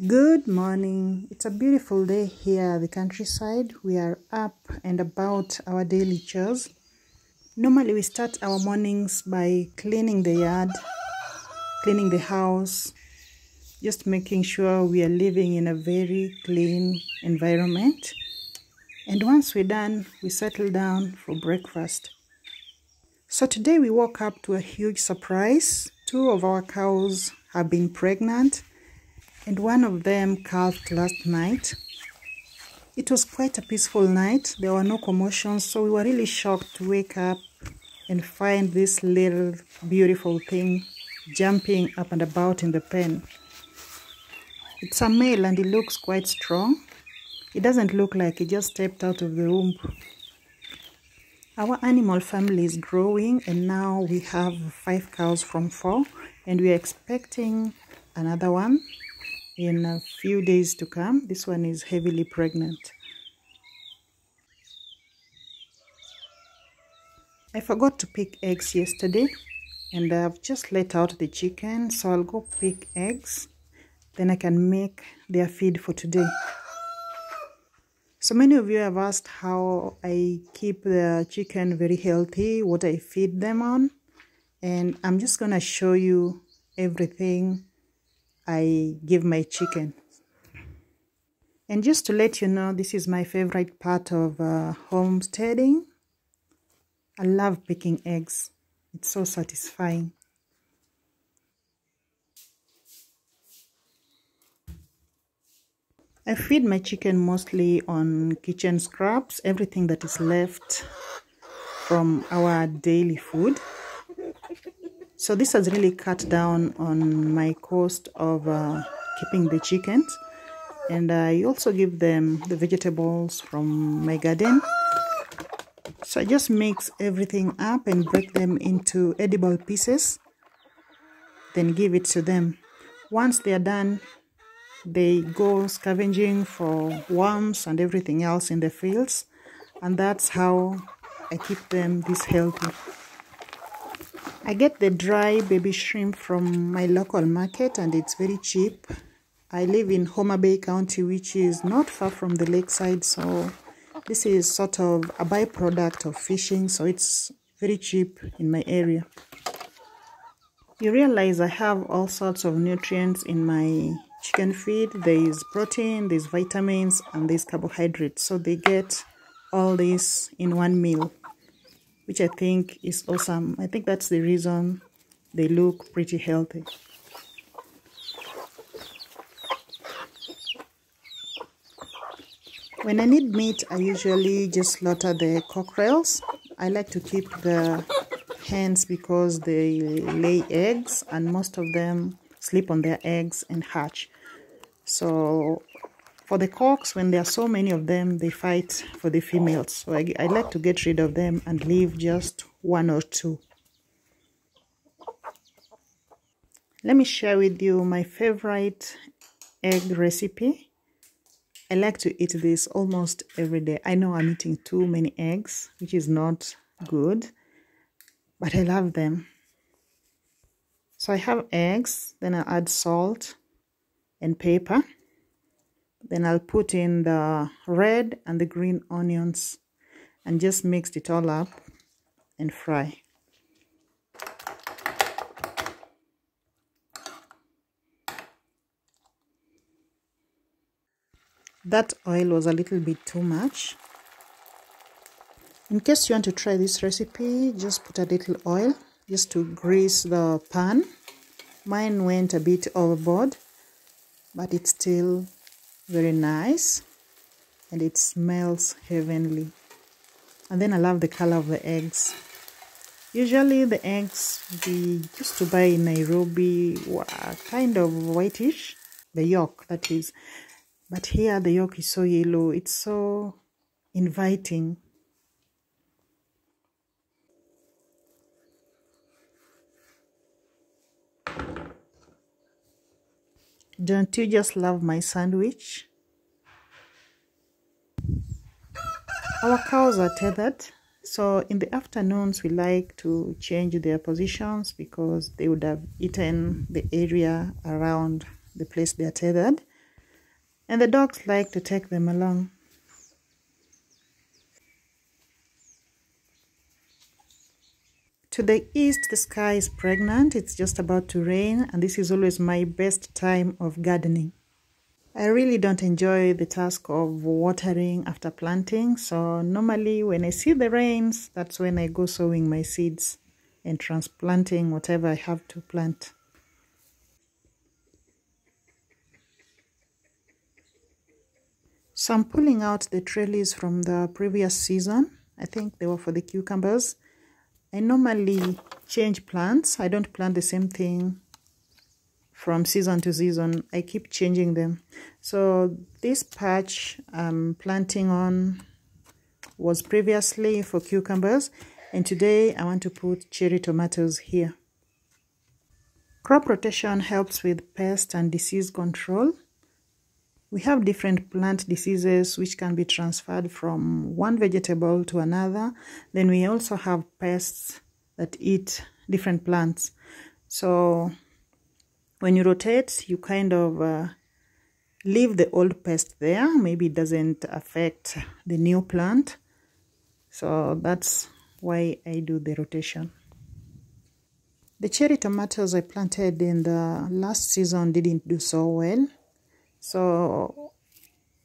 Good morning. It's a beautiful day here at the countryside. We are up and about our daily chores. Normally we start our mornings by cleaning the yard, cleaning the house, just making sure we are living in a very clean environment. And once we're done, we settle down for breakfast. So today we woke up to a huge surprise. 2 of our cows have been pregnant, and one of them calved last night. It was quite a peaceful night. There were no commotions, so we were really shocked to wake up and find this little beautiful thing jumping up and about in the pen. It's a male and it looks quite strong. It doesn't look like it just stepped out of the womb. Our animal family is growing, and now we have 5 cows from 4, and we are expecting another one in a few days to come. This one is heavily pregnant. I forgot to pick eggs yesterday, and I've just let out the chicken, so I'll go pick eggs. Then I can make their feed for today. So many of you have asked how I keep the chicken very healthy, what I feed them on, and I'm just gonna show you everything I give my chicken. And just to let you know, this is my favorite part of homesteading. I love picking eggs. It's so satisfying. I feed my chicken mostly on kitchen scraps, everything that is left from our daily food. So this has really cut down on my cost of keeping the chickens. And I also give them the vegetables from my garden. So I just mix everything up and break them into edible pieces, then give it to them. Once they are done, they go scavenging for worms and everything else in the fields, and that's how I keep them this healthy. I get the dry baby shrimp from my local market, and it's very cheap. I live in Homa Bay County, which is not far from the lakeside, so this is sort of a byproduct of fishing, so it's very cheap in my area. You realize I have all sorts of nutrients in my chicken feed. There is protein, there's vitamins, and there's carbohydrates. So they get all this in one meal, which I think is awesome. I think that's the reason they look pretty healthy. When I need meat, I usually just slaughter the cockerels. I like to keep the hens because they lay eggs, and most of them sleep on their eggs and hatch. So for the cocks, when there are so many of them, they fight for the females. So I like to get rid of them and leave just 1 or 2. Let me share with you my favorite egg recipe. I like to eat this almost every day. I know I'm eating too many eggs, which is not good, but I love them. So I have eggs, then I'll add salt and pepper. Then I'll put in the red and the green onions and just mix it all up and fry. That oil was a little bit too much. In case you want to try this recipe, just put a little oil just to grease the pan. Mine went a bit overboard, but it's still very nice and it smells heavenly. And then I love the color of the eggs. Usually the eggs we used to buy in Nairobi were kind of whitish, the yolk that is. But here the yolk is so yellow, it's so inviting. Don't you just love my sandwich? Our cows are tethered, so in the afternoons we like to change their positions because they would have eaten the area around the place they are tethered. and the dogs like to take them along. To the east, the sky is pregnant. It's just about to rain, and this is always my best time of gardening. I really don't enjoy the task of watering after planting, so normally when I see the rains, that's when I go sowing my seeds and transplanting whatever I have to plant. So I'm pulling out the trellis from the previous season. I think they were for the cucumbers. I normally change plants. I don't plant the same thing from season to season. I keep changing them. So this patch I'm planting on was previously for cucumbers, and today I want to put cherry tomatoes here. Crop rotation helps with pest and disease control. We have different plant diseases which can be transferred from one vegetable to another. Then we also have pests that eat different plants. So when you rotate, you kind of leave the old pest there. Maybe it doesn't affect the new plant. So that's why I do the rotation. The cherry tomatoes I planted in the last season didn't do so well. So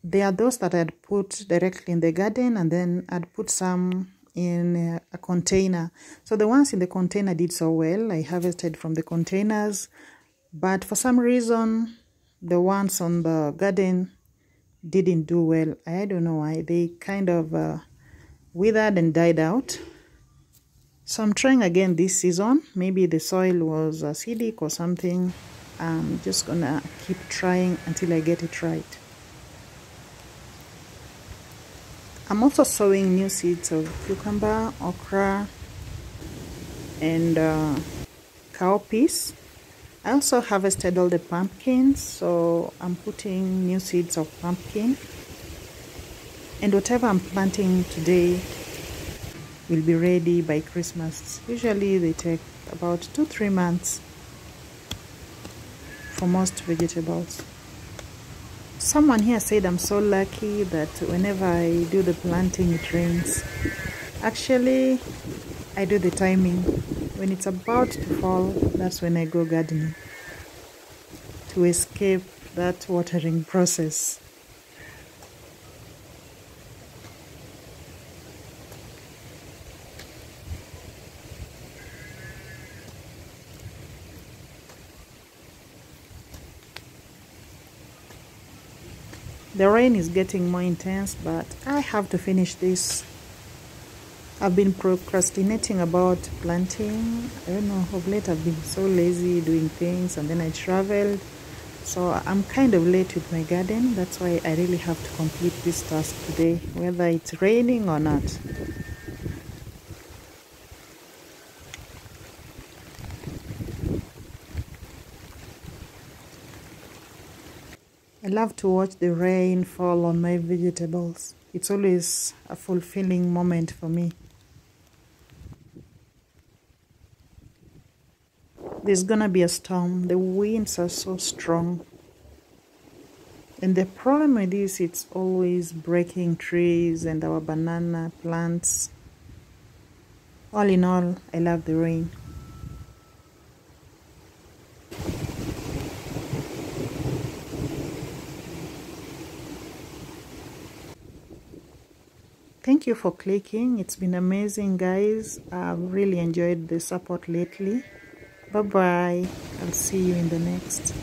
there are those that I'd put directly in the garden, and then I'd put some in a container. So the ones in the container did so well. I harvested from the containers, but for some reason the ones on the garden didn't do well. I don't know why. They kind of withered and died out. So I'm trying again this season. Maybe the soil was acidic or something. I'm just gonna keep trying until I get it right. I'm also sowing new seeds of cucumber, okra, and cowpeas. I also harvested all the pumpkins, so I'm putting new seeds of pumpkin. And whatever I'm planting today will be ready by Christmas. Usually they take about 2-3 months for most vegetables. Someone here said I'm so lucky that whenever I do the planting it rains. Actually, I do the timing. When it's about to fall, that's when I go gardening to escape that watering process. The rain is getting more intense, but I have to finish this. I've been procrastinating about planting. I don't know, of late I've been so lazy doing things, and then I traveled. So I'm kind of late with my garden. That's why I really have to complete this task today, whether it's raining or not. I love to watch the rain fall on my vegetables. It's always a fulfilling moment for me. There's gonna be a storm. The winds are so strong. And the problem with this, it's always breaking trees and our banana plants. All in all, I love the rain. Thank you for clicking. It's been amazing, guys. I've really enjoyed the support lately. Bye bye. I'll see you in the next.